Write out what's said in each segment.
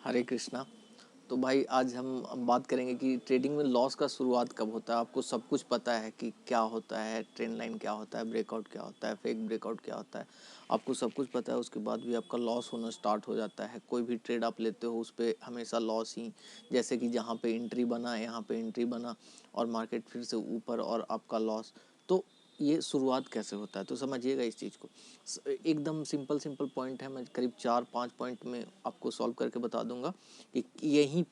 हरे कृष्णा। तो भाई आज हम बात करेंगे कि ट्रेडिंग में लॉस का शुरुआत कब होता है। आपको सब कुछ पता है कि क्या होता है, ट्रेंड लाइन क्या होता है, ब्रेकआउट क्या होता है, फेक ब्रेकआउट क्या होता है, आपको सब कुछ पता है। उसके बाद भी आपका लॉस होना स्टार्ट हो जाता है। कोई भी ट्रेड आप लेते हो उस पर हमेशा लॉस ही, जैसे कि जहाँ पे एंट्री बना, यहाँ पे एंट्री बना और मार्केट फिर से ऊपर और आपका लॉस। तो ये शुरुआत कैसे होता है, तो समझिएगा इस चीज़ को। एकदम सिंपल पॉइंट है, मैं करीब 4-5 पॉइंट में आपको सॉल्व करके बता दूंगा कि यहीं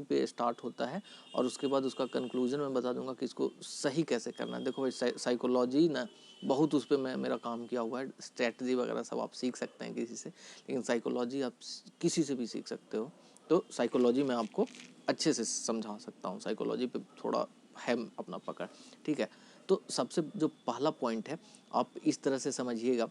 पे स्टार्ट होता है और उसके बाद उसका कंक्लूजन मैं बता दूंगा कि इसको सही कैसे करना है। देखो भाई, साइकोलॉजी ना बहुत उस पर मेरा काम किया हुआ है। स्ट्रैटेजी वगैरह सब आप सीख सकते हैं किसी से, लेकिन साइकोलॉजी आप किसी से भी सीख सकते हो। तो साइकोलॉजी मैं आपको अच्छे से समझा सकता हूँ, साइकोलॉजी पे थोड़ा है अपना पकड़, ठीक है। तो सबसे जो पहला पॉइंट है, आप इस तरह से समझिएगा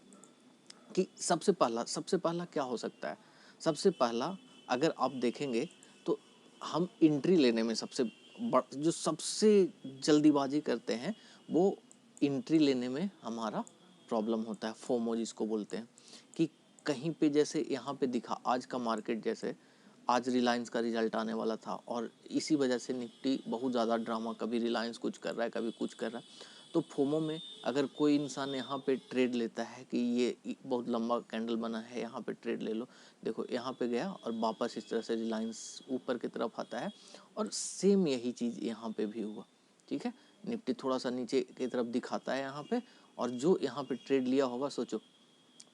कि सबसे पहला क्या हो सकता है। सबसे पहला अगर आप देखेंगे तो हम एंट्री लेने में जो सबसे जल्दीबाजी करते हैं वो एंट्री लेने में हमारा प्रॉब्लम होता है। फोमो जिसको बोलते हैं कि कहीं पे जैसे यहाँ पे दिखा आज का मार्केट, जैसे आज रिलायंस का रिजल्ट आने वाला था और इसी वजह से निफ्टी बहुत ज़्यादा ड्रामा, कभी रिलायंस कुछ कर रहा है, कभी कुछ कर रहा है। तो फोमो में अगर कोई इंसान यहाँ पे ट्रेड लेता है कि ये बहुत लंबा कैंडल बना है, यहाँ पे ट्रेड ले लो, देखो यहाँ पे गया और वापस इस तरह से रिलायंस ऊपर की तरफ आता है और सेम यही चीज़ यहाँ पे भी हुआ, ठीक है। निफ्टी थोड़ा सा नीचे की तरफ दिखाता है यहाँ पे, और जो यहाँ पे ट्रेड लिया होगा, सोचो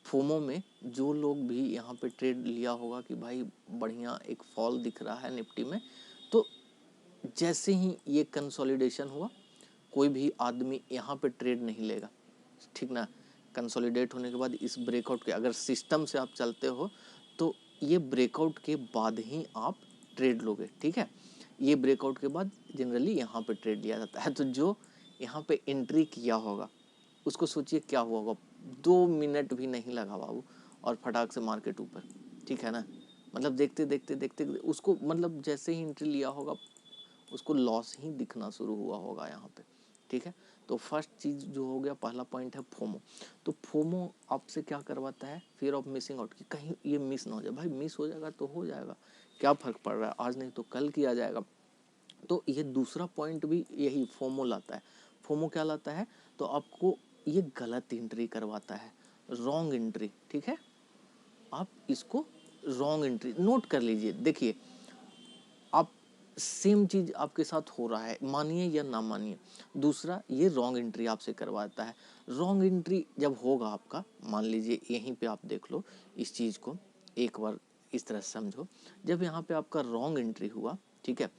फोमो में जो लोग भी यहाँ पे ट्रेड लिया होगा कि भाई बढ़िया एक फॉल दिख रहा है निफ्टी में, तो जैसे ही ये कंसोलिडेशन हुआ कोई भी आदमी यहाँ पे ट्रेड नहीं लेगा, ठीक ना। कंसोलिडेट होने के बाद इस ब्रेकआउट के, अगर सिस्टम से आप चलते हो तो ये ब्रेकआउट के बाद ही आप ट्रेड लोगे, ठीक है। ये ब्रेकआउट के बाद जनरली यहाँ पे ट्रेड लिया जाता है। तो जो यहाँ पे एंट्री किया होगा उसको सोचिए क्या हुआ होगा, 2 मिनट भी नहीं लगा बाबू और फटाक से मार्केट ऊपर, ठीक है ना। मतलब देखते देखते देखते उसको, मतलब जैसे ही एंट्री लिया होगा उसको लॉस ही दिखना शुरू हुआ होगा यहाँ पे, ठीक है। तो फर्स्ट चीज़ जो हो गया, पहला पॉइंट है फोमो। तो फोमो आपसे क्या करवाता है, फियर ऑफ मिसिंग आउट, कि कहीं ये मिस ना हो जाए। भाई मिस हो जाएगा तो हो जाएगा, क्या फ़र्क पड़ रहा है, आज नहीं तो कल किया जाएगा। तो ये दूसरा पॉइंट भी यही फोमो लाता है। फोमो क्या लाता है, तो आपको ये गलत एंट्री करवाता है, रॉन्ग एंट्री, ठीक है। आप इसको रॉन्ग एंट्री नोट कर लीजिए। देखिए आप सेम चीज़ आपके साथ हो रहा है, मानिए या ना मानिए, दूसरा ये रॉन्ग एंट्री आपसे करवाता है। रॉन्ग एंट्री जब होगा आपका, मान लीजिए यहीं पे आप देख लो इस चीज़ को एक बार इस तरह से समझो, जब यहाँ पे आपका रॉन्ग एंट्री हुआ, ठीक है,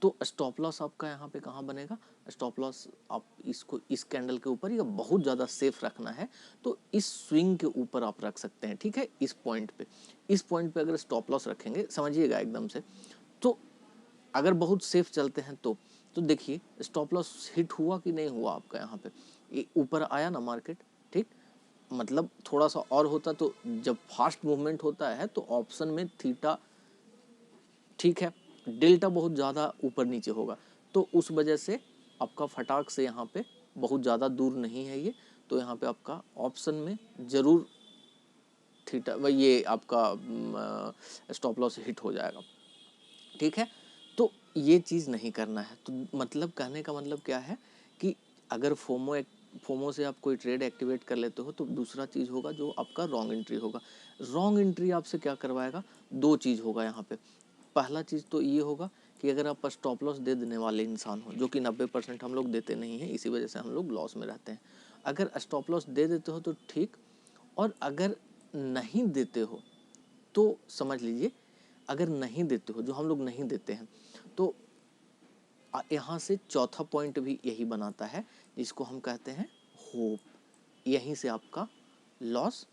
तो स्टॉप लॉस आपका यहाँ पे कहाँ बनेगा। स्टॉप लॉस आप इसको इस कैंडल के ऊपर, या बहुत ज़्यादा सेफ रखना है तो इस स्विंग के ऊपर आप रख सकते हैं, ठीक है। इस पॉइंट पे अगर स्टॉप लॉस रखेंगे, समझिएगा एकदम से, तो अगर बहुत सेफ चलते हैं तो देखिए स्टॉप लॉस हिट हुआ कि नहीं हुआ आपका। यहाँ पे ये ऊपर आया ना मार्केट, ठीक, मतलब थोड़ा सा और होता तो, जब फास्ट मूवमेंट होता है तो ऑप्शन में थीटा, ठीक है, डेल्टा बहुत ज़्यादा ऊपर नीचे होगा, तो उस वजह से आपका फटाक से यहाँ पे बहुत ज़्यादा दूर नहीं है ये, तो यहाँ पे आपका ऑप्शन में ज़रूर थीटा वही ये आपका स्टॉप लॉस हिट हो जाएगा, ठीक है। तो ये चीज़ नहीं करना है। तो मतलब कहने का मतलब क्या है कि अगर फोमो से आप कोई ट्रेड एक्टिवेट कर लेते हो तो दूसरा चीज़ होगा जो आपका रॉन्ग एंट्री होगा। रॉन्ग एंट्री आपसे क्या करवाएगा, दो चीज़ होगा यहाँ पे। पहला चीज़ तो ये होगा कि अगर आप स्टॉप लॉस दे देने वाले इंसान हो, जो कि 90% हम लोग देते नहीं हैं, इसी वजह से हम लोग लॉस में रहते हैं। अगर स्टॉप लॉस दे देते हो तो ठीक, और अगर नहीं देते हो तो समझ लीजिए, अगर नहीं देते हो, जो हम लोग नहीं देते हैं, तो यहाँ से चौथा पॉइंट भी यही बनाता है जिसको हम कहते हैं होप। यहीं से आपका लॉस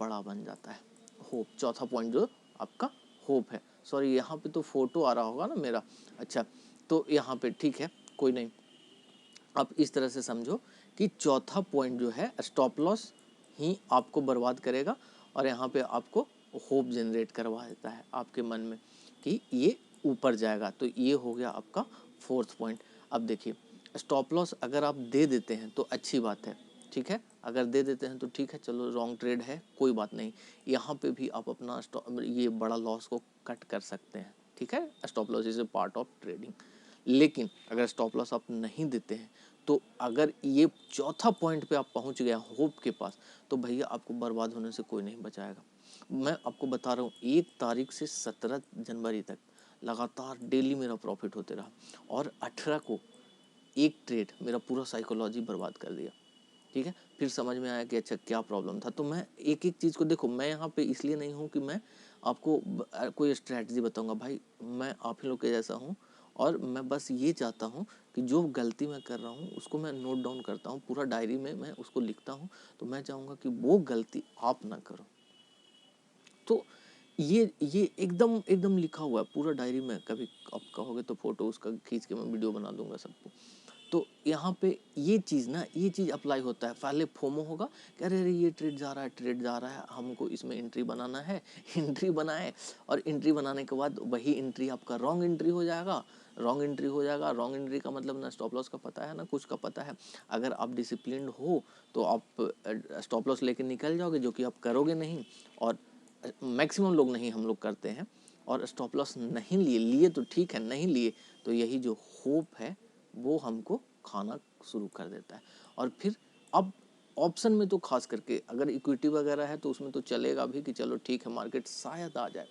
बड़ा बन जाता है, होप। चौथा पॉइंट जो आपका होप है, सॉरी यहाँ पे तो फोटो आ रहा होगा ना मेरा, अच्छा, तो यहाँ पे ठीक है, कोई नहीं। आप इस तरह से समझो कि चौथा पॉइंट जो है, स्टॉप लॉस ही आपको बर्बाद करेगा और यहाँ पे आपको होप जनरेट करवा देता है आपके मन में कि ये ऊपर जाएगा। तो ये हो गया आपका फोर्थ पॉइंट। अब देखिए, स्टॉप लॉस अगर आप दे देते हैं तो अच्छी बात है, ठीक है, अगर दे देते हैं तो ठीक है, चलो रॉन्ग ट्रेड है, कोई बात नहीं, यहाँ पे भी आप अपना ये बड़ा लॉस को कट कर सकते हैं। ठीक है, stop loss is a part of trading. लेकिन अगर स्टॉप लॉस आप नहीं देते हैं तो अगर ये चौथा पॉइंट पे आप पहुंच गए होप के पास, तो भैया आपको बर्बाद होने से कोई नहीं बचाएगा। मैं आपको बता रहा हूँ, 1 तारीख से 17 जनवरी तक लगातार डेली मेरा प्रॉफिट होते रहा, और 18 को एक ट्रेड मेरा पूरा साइकोलॉजी बर्बाद कर दिया। ठीक है, फिर समझ में आया कि अच्छा क्या प्रॉब्लम था। तो मैं एक एक चीज़ को देखो, मैं यहाँ पे इसलिए नहीं हूँ कि मैं आपको कोई स्ट्रैटेजी बताऊँगा, भाई मैं आप ही लोग के जैसा हूँ, और मैं बस ये चाहता हूँ कि जो गलती मैं कर रहा हूँ उसको मैं नोट डाउन करता हूँ, पूरा डायरी में मैं उसको लिखता हूँ। तो मैं चाहूँगा कि वो गलती आप ना करो। तो ये एकदम एकदम लिखा हुआ है पूरा डायरी में, कभी आप कहोगे तो फोटो उसका खींच के मैं वीडियो बना दूंगा सबको। तो यहाँ पे ये चीज़ अप्लाई होता है। पहले फोमो होगा कि अरे ये ट्रेड जा रहा है, हमको इसमें एंट्री बनाना है। एंट्री बनाए, और एंट्री बनाने के बाद वही एंट्री आपका रॉन्ग एंट्री हो जाएगा। रॉन्ग एंट्री का मतलब ना स्टॉप लॉस का पता है ना कुछ का पता है। अगर आप डिसिप्लिन्ड हो तो आप स्टॉप लॉस लेके निकल जाओगे, जो कि आप करोगे नहीं, और मैक्सिमम लोग नहीं, हम लोग करते हैं। और स्टॉप लॉस नहीं लिए तो ठीक है, नहीं लिए तो यही जो होप है वो हमको खाना शुरू कर देता है। और फिर अब ऑप्शन में तो खास करके अगर इक्विटी वगैरह है तो उसमें तो चलेगा भी कि चलो ठीक है मार्केट शायद आ जाए,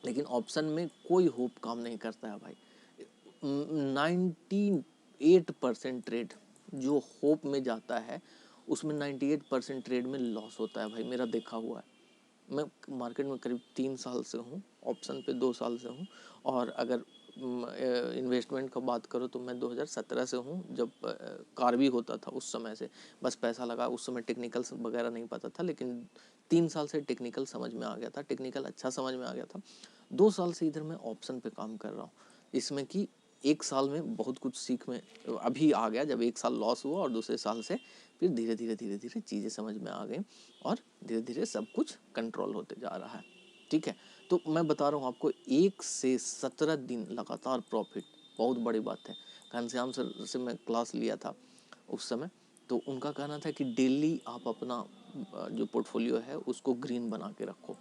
लेकिन ऑप्शन में कोई होप काम नहीं करता है भाई। 98% ट्रेड जो होप में जाता है उसमें 98% ट्रेड में लॉस होता है भाई, मेरा देखा हुआ है। मैं मार्केट में करीब 3 साल से हूँ, ऑप्शन पे 2 साल से हूँ, और अगर इन्वेस्टमेंट का बात करो तो मैं 2017 से हूँ, जब कार भी होता था उस समय से बस पैसा लगा। उस समय टेक्निकल वगैरह नहीं पता था, लेकिन 3 साल से टेक्निकल समझ में आ गया था, टेक्निकल अच्छा समझ में आ गया था। 2 साल से इधर मैं ऑप्शन पे काम कर रहा हूँ, इसमें कि 1 साल में बहुत कुछ सीख में अभी आ गया, जब 1 साल लॉस हुआ, और दूसरे साल से फिर धीरे धीरे चीज़ें समझ में आ गई, और धीरे धीरे सब कुछ कंट्रोल होते जा रहा है। ठीक है, तो मैं बता रहा हूँ आपको, 1 से 17 दिन लगातार प्रॉफिट बहुत बड़ी बात है। घनश्याम सर से मैं क्लास लिया था उस समय, तो उनका कहना था कि डेली आप अपना जो पोर्टफोलियो है उसको ग्रीन बना के रखो।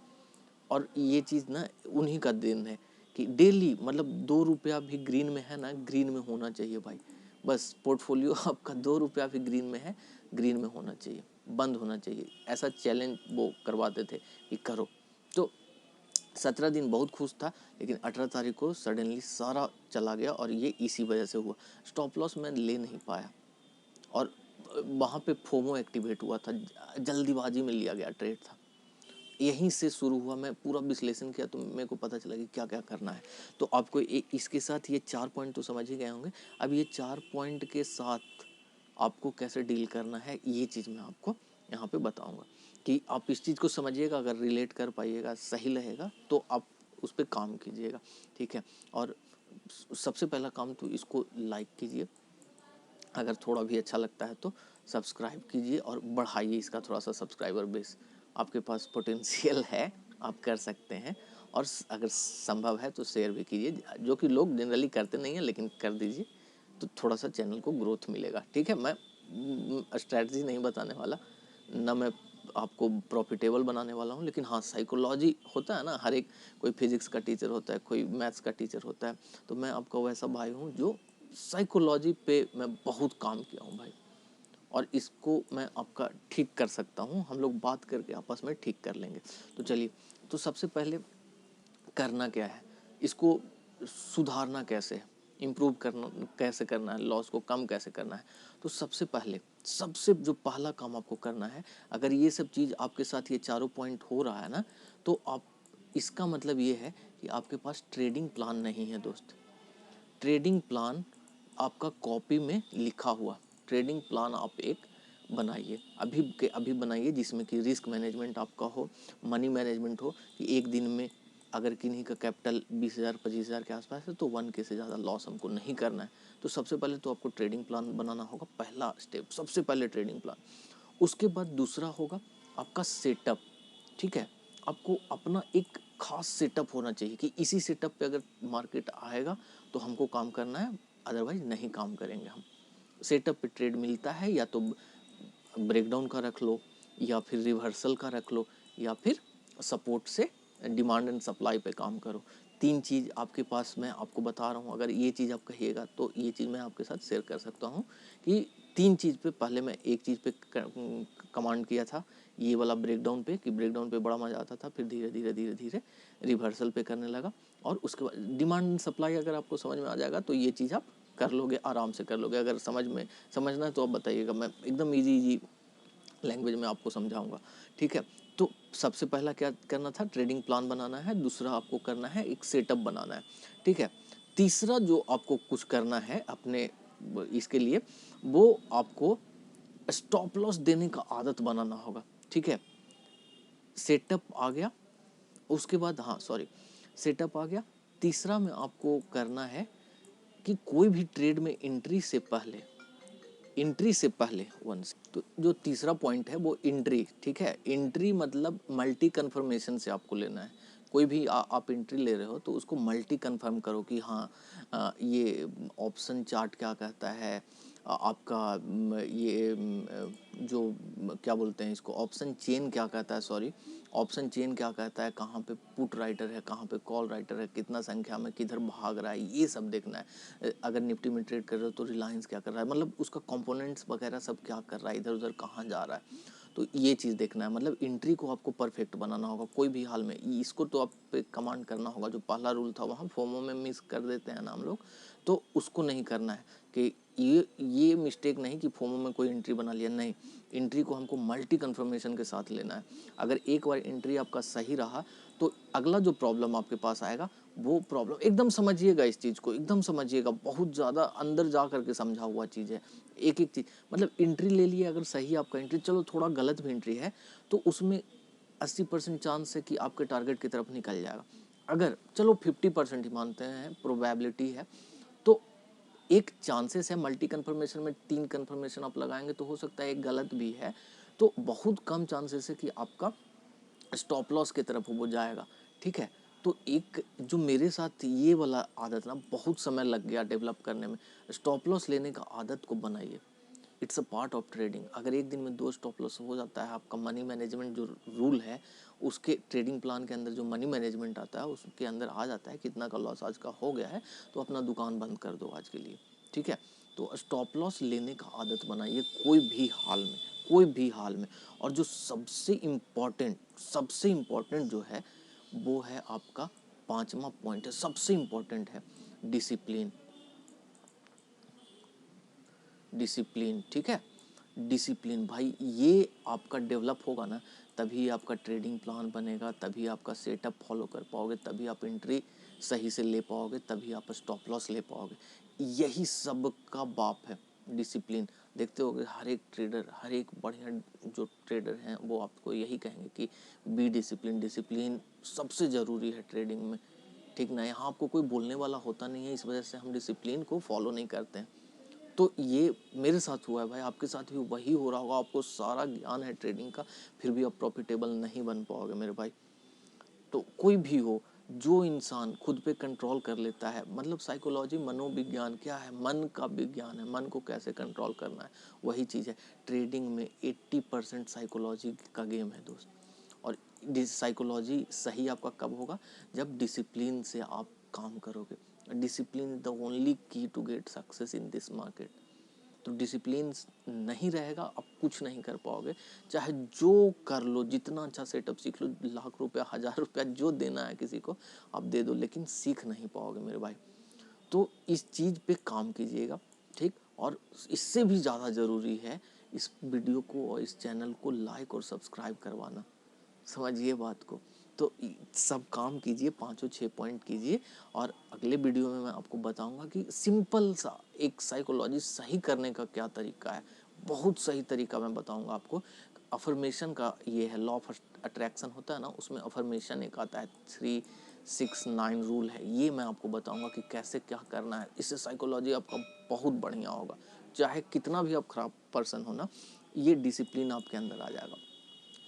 और ये चीज़ ना उन्हीं का देन है कि डेली मतलब 2 रुपया भी ग्रीन में है ना, ग्रीन में होना चाहिए भाई। बस पोर्टफोलियो आपका 2 रुपया भी ग्रीन में है, ग्रीन में होना चाहिए, बंद होना चाहिए। ऐसा चैलेंज वो करवाते थे कि करो। तो 17 दिन बहुत खुश था, लेकिन 18 तारीख को सडनली सारा चला गया, और ये इसी वजह से हुआ। स्टॉप लॉस मैं ले नहीं पाया, और वहाँ पे फोमो एक्टिवेट हुआ था, जल्दीबाजी में लिया गया ट्रेड था। यहीं से शुरू हुआ, मैं पूरा विश्लेषण किया तो मेरे को पता चला कि क्या क्या करना है। तो आपको इसके साथ ये 4 पॉइंट तो समझ ही गए होंगे। अब ये 4 पॉइंट के साथ आपको कैसे डील करना है ये चीज़ मैं आपको यहाँ पे बताऊँगा, कि आप इस चीज़ को समझिएगा, अगर रिलेट कर पाइएगा सही रहेगा तो आप उस पर काम कीजिएगा। ठीक है, और सबसे पहला काम तो इसको लाइक कीजिए, अगर थोड़ा भी अच्छा लगता है तो सब्सक्राइब कीजिए, और बढ़ाइए इसका थोड़ा सा सब्सक्राइबर बेस। आपके पास पोटेंशियल है, आप कर सकते हैं, और अगर संभव है तो शेयर भी कीजिए, जो कि लोग जनरली करते नहीं हैं, लेकिन कर दीजिए तो थोड़ा सा चैनल को ग्रोथ मिलेगा। ठीक है, मैं स्ट्रैटेजी नहीं बताने वाला, ना मैं आपको प्रॉफिटेबल बनाने वाला हूँ, लेकिन हाँ साइकोलॉजी होता है ना, हर एक, कोई फिजिक्स का टीचर होता है, कोई मैथ्स का टीचर होता है, तो मैं आपका वैसा भाई हूँ जो साइकोलॉजी पे मैं बहुत काम किया हूँ भाई, और इसको मैं आपका ठीक कर सकता हूँ। हम लोग बात करके आपस में ठीक कर लेंगे। तो चलिए, तो सबसे पहले करना क्या है, इसको सुधारना कैसे है, इम्प्रूव करना कैसे करना है, लॉस को कम कैसे करना है। तो सबसे पहले सबसे जो पहला काम आपको करना है, अगर ये सब चीज़ आपके साथ ये चारों पॉइंट हो रहा है ना, तो आप, इसका मतलब ये है कि आपके पास ट्रेडिंग प्लान नहीं है दोस्त। ट्रेडिंग प्लान आपका कॉपी में लिखा हुआ ट्रेडिंग प्लान आप एक बनाइए, अभी के अभी बनाइए, जिसमें कि रिस्क मैनेजमेंट आपका हो, मनी मैनेजमेंट हो, कि एक दिन में अगर किन्हीं का कैपिटल 20,000 25,000 के आसपास है तो 1K से ज़्यादा लॉस हमको नहीं करना है। तो सबसे पहले तो आपको ट्रेडिंग प्लान बनाना होगा, पहला स्टेप सबसे पहले ट्रेडिंग प्लान। उसके बाद दूसरा होगा आपका सेटअप। ठीक है, आपको अपना एक खास सेटअप होना चाहिए कि इसी सेटअप पे अगर मार्केट आएगा तो हमको काम करना है, अदरवाइज नहीं काम करेंगे हम। सेटअप पे ट्रेड मिलता है, या तो ब्रेकडाउन का रख लो, या फिर रिवर्सल का रख लो, या फिर सपोर्ट से डिमांड एंड सप्लाई पे काम करो। 3 चीज़ आपके पास मैं आपको बता रहा हूँ। अगर ये चीज़ आप कहिएगा तो ये चीज़ मैं आपके साथ शेयर कर सकता हूँ कि 3 चीज़ पे पहले मैं एक चीज़ पे कमांड किया था, ये वाला ब्रेकडाउन पे, कि ब्रेकडाउन पे बड़ा मज़ा आता था, फिर धीरे धीरे धीरे धीरे रिवर्सल पे करने लगा, और उसके बाद डिमांड एंड सप्लाई अगर आपको समझ में आ जाएगा तो ये चीज़ आप कर लोगे, आराम से कर लोगे। अगर समझना है तो आप बताइएगा, मैं एकदम ईजी लैंग्वेज में आपको समझाऊंगा, ठीक है। तो सबसे पहला क्या करना था, ट्रेडिंग प्लान बनाना है। दूसरा आपको करना है एक सेटअप बनाना है, ठीक है। तीसरा जो आपको कुछ करना है अपने इसके लिए, वो आपको स्टॉप लॉस देने का आदत बनाना होगा, ठीक है। सेटअप आ गया, उसके बाद सेटअप आ गया। तीसरा में आपको करना है कि कोई भी ट्रेड में एंट्री से पहले वंस, तो जो तीसरा पॉइंट है वो एंट्री, ठीक है। एंट्री मतलब मल्टी कन्फर्मेशन से आपको लेना है। कोई भी आप एंट्री ले रहे हो तो उसको मल्टी कन्फर्म करो कि हाँ ये ऑप्शन चार्ट क्या कहता है, आपका जो क्या बोलते हैं इसको, ऑप्शन चेन क्या कहता है, ऑप्शन चेन क्या कहता है, कहाँ पे पुट राइटर है, कहाँ पे कॉल राइटर है, कितना संख्या में किधर भाग रहा है, ये सब देखना है। अगर निफ्टी में ट्रेड कर रहे हो तो रिलायंस क्या कर रहा है, मतलब उसका कंपोनेंट्स वगैरह सब क्या कर रहा है, इधर उधर कहाँ जा रहा है, तो ये चीज़ देखना है। मतलब एंट्री को आपको परफेक्ट बनाना होगा कोई भी हाल में। इसको तो आप पे कमांड करना होगा। जो पहला रूल था वहाँ फोमो में मिस कर देते हैं ना हम लोग, तो उसको नहीं करना है कि ये मिस्टेक नहीं कि फोमो में कोई एंट्री बना लिया, नहीं। एंट्री को हमको मल्टी कन्फर्मेशन के साथ लेना है। अगर एक बार एंट्री आपका सही रहा तो अगला जो प्रॉब्लम आपके पास आएगा वो प्रॉब्लम एकदम समझिएगा, इस चीज़ को एकदम समझिएगा, बहुत ज़्यादा अंदर जा करके समझा हुआ चीज़ है। एक एक चीज़, मतलब एंट्री ले लिए, अगर सही आपका एंट्री, चलो थोड़ा गलत भी एंट्री है तो उसमें 80% चांस है कि आपके टारगेट की तरफ निकल जाएगा। अगर चलो 50% ही मानते हैं, प्रोबेबिलिटी है, तो एक चांसेस है। मल्टी कन्फर्मेशन में 3 कन्फर्मेशन आप लगाएंगे तो हो सकता है एक गलत भी है, तो बहुत कम चांसेस है कि आपका स्टॉप लॉस की तरफ वो जाएगा, ठीक है। तो एक जो मेरे साथ ये वाला आदत ना, बहुत समय लग गया डेवलप करने में। स्टॉप लॉस लेने का आदत को बनाइए, it's a part of trading. अगर एक दिन में 2 स्टॉप लॉस हो जाता है, आपका मनी मैनेजमेंट जो रूल है उसके ट्रेडिंग प्लान के अंदर जो मनी मैनेजमेंट आता है उसके अंदर आ जाता है, कितना का लॉस आज का हो गया है तो अपना दुकान बंद कर दो आज के लिए, ठीक है। तो स्टॉप लॉस लेने का आदत बनाइए कोई भी हाल में, कोई भी हाल में। और जो सबसे इम्पोर्टेंट जो है वो है आपका 5वां पॉइंट है, सबसे इम्पोर्टेंट है डिसिप्लिन। डिसिप्लिन, ठीक है। डिसिप्लिन भाई, ये आपका डेवलप होगा ना, तभी आपका ट्रेडिंग प्लान बनेगा, तभी आपका सेटअप फॉलो कर पाओगे, तभी आप एंट्री सही से ले पाओगे, तभी आप स्टॉप लॉस ले पाओगे। यही सब का बाप है डिसिप्लिन। देखते होगे हर एक ट्रेडर, हर एक बढ़िया जो ट्रेडर हैं वो आपको यही कहेंगे कि बी डिसिप्लिन। डिसिप्लिन सबसे ज़रूरी है ट्रेडिंग में, ठीक ना। यहाँ आपको कोई बोलने वाला होता नहीं है, इस वजह से हम डिसिप्लिन को फॉलो नहीं करते हैं। तो ये मेरे साथ हुआ है भाई, आपके साथ भी वही हो रहा होगा। आपको सारा ज्ञान है ट्रेडिंग का, फिर भी आप प्रॉफिटेबल नहीं बन पाओगे मेरे भाई। तो कोई भी हो, जो इंसान खुद पे कंट्रोल कर लेता है, मतलब साइकोलॉजी, मनोविज्ञान क्या है, मन का विज्ञान है, मन को कैसे कंट्रोल करना है, वही चीज़ है। ट्रेडिंग में 80% साइकोलॉजी का गेम है दोस्त। और साइकोलॉजी सही आपका कब होगा, जब डिसिप्लिन से आप काम करोगे। Discipline is the only key to get success in this market. तो डिसिप्लिन नहीं रहेगा, आप कुछ नहीं कर पाओगे। चाहे जो कर लो, जितना अच्छा सेटअप सीख लो, लाख रुपया 1000 रुपया जो देना है किसी को आप दे दो, लेकिन सीख नहीं पाओगे मेरे भाई। तो इस चीज़ पे काम कीजिएगा, ठीक। और इससे भी ज़्यादा ज़रूरी है इस वीडियो को और इस चैनल को लाइक और सब्सक्राइब करवाना, समझिए बात को। तो सब काम कीजिए, 5-6 पॉइंट कीजिए, और अगले वीडियो में मैं आपको बताऊंगा कि सिंपल सा एक साइकोलॉजी सही करने का क्या तरीका है। बहुत सही तरीका मैं बताऊंगा आपको। अफर्मेशन का ये है, लॉ ऑफ अट्रैक्शन होता है ना, उसमें अफर्मेशन एक आता है, 3-6-9 रूल है, ये मैं आपको बताऊंगा कि कैसे क्या करना है। इससे साइकोलॉजी आपका बहुत बढ़िया होगा। चाहे कितना भी आप खराब पर्सन हो ना, ये डिसिप्लिन आपके अंदर आ जाएगा।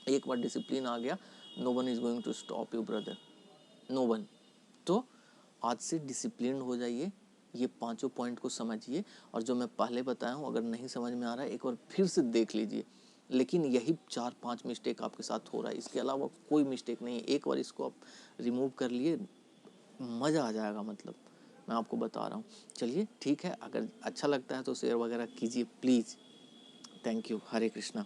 एक बार डिसिप्लिन आ गया, no one is going to stop you brother, no one. तो आज से डिसिप्लिन हो जाइए, ये 5 पॉइंट को समझिए। और जो मैं पहले बताया हूँ, अगर नहीं समझ में आ रहा है एक बार फिर से देख लीजिए, लेकिन यही 4-5 मिस्टेक आपके साथ हो रहा है, इसके अलावा कोई मिस्टेक नहीं है। एक बार इसको आप रिमूव कर लिए, मज़ा आ जाएगा, मतलब मैं आपको बता रहा हूँ। चलिए ठीक है, अगर अच्छा लगता है तो शेयर वगैरह कीजिए please. Thank you. Hare Krishna.